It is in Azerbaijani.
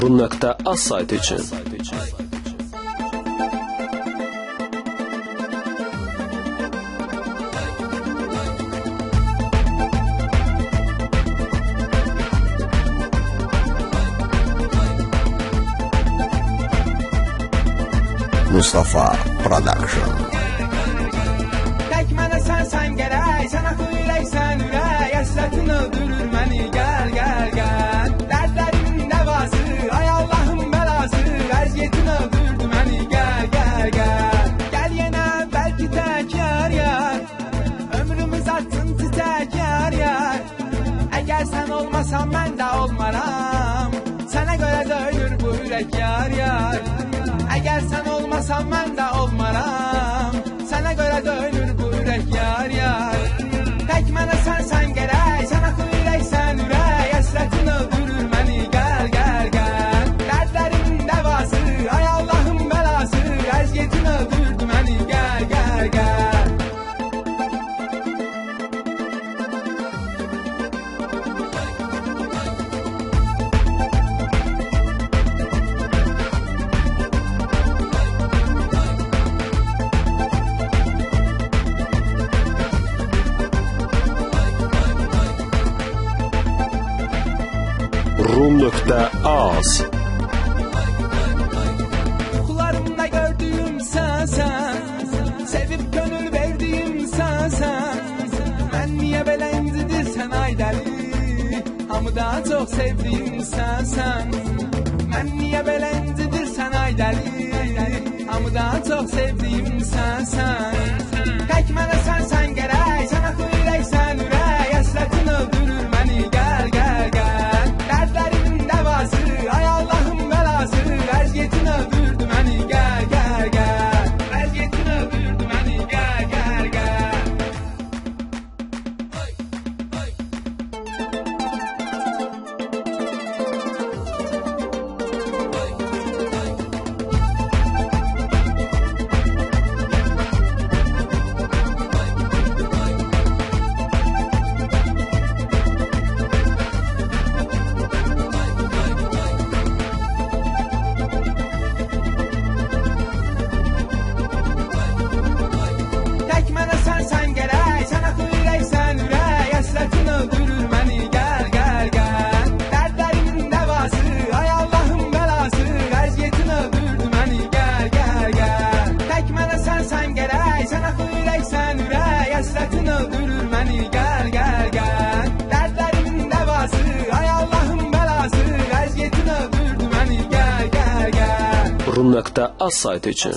Rum.az saytı için. Mustafa Production. Tek mənə sən gərək, sən axı ürəksən ürək, həsrətin öldürür məni, gəl, gəl, gəl. Dərdlərimin dəvası, ay Allahın bəlası, əziyyətin öldürdü məni, gəl, gəl, gəl. Gəl yenə, bəlkə tək yar, ömrümüz atsın titək yar. Əgər sən olmasan mən də olmaram, sənə görə döyünür bu ürək yar. Əgər sən olmasan mən də olmaram, sənə görə dönür bu ürək yar. Tək mənə sən gərək, sən axı ürəksən ürək, həsrətin öldürür məni, gəl, gəl, gəl. Dərdlərimin dəvası, ay Allahın bəlası, əziyyətin öldürdü məni, gəl, gəl, gəl. Rum.az Yuxularımda gördüyüm sən, sevib gönül verdiyim sən. Mən niyə belə incidirsən ay dəli, hamıdan çox sevdiyim sən. Mən niyə belə incidirsən ay dəli, hamıdan çox sevdiyim sən. Tək mənə sən gərək, sən axı ürəksən ürək, həsrətin öldürür məni, gəl, gəl, gəl. Dərdlərimin dəvası, ay Allahın bəlası, əziyyətin öldürdü məni, gəl, gəl, gəl. Əziyyətin öldürdü məni, gəl, gəl, gəl. Tək mənə sən gərək, sən axı ürəksən ürək, həsrətin öldürür məni, gəl, gəl, gəl. Dərdlərimin dəvası, ay Allahın bəlası, əziyyətin öldürdü məni, gəl, gəl, gəl. Tək mənə sən gərək, sən axı ürəksən ürək, həsrətin öldürür məni, gəl, gəl, gəl. Dərdlərimin dəvası, ay Allahın bəlası, əziyyətin öldürdü məni, gəl, gəl, gəl. Rum.az saytı için.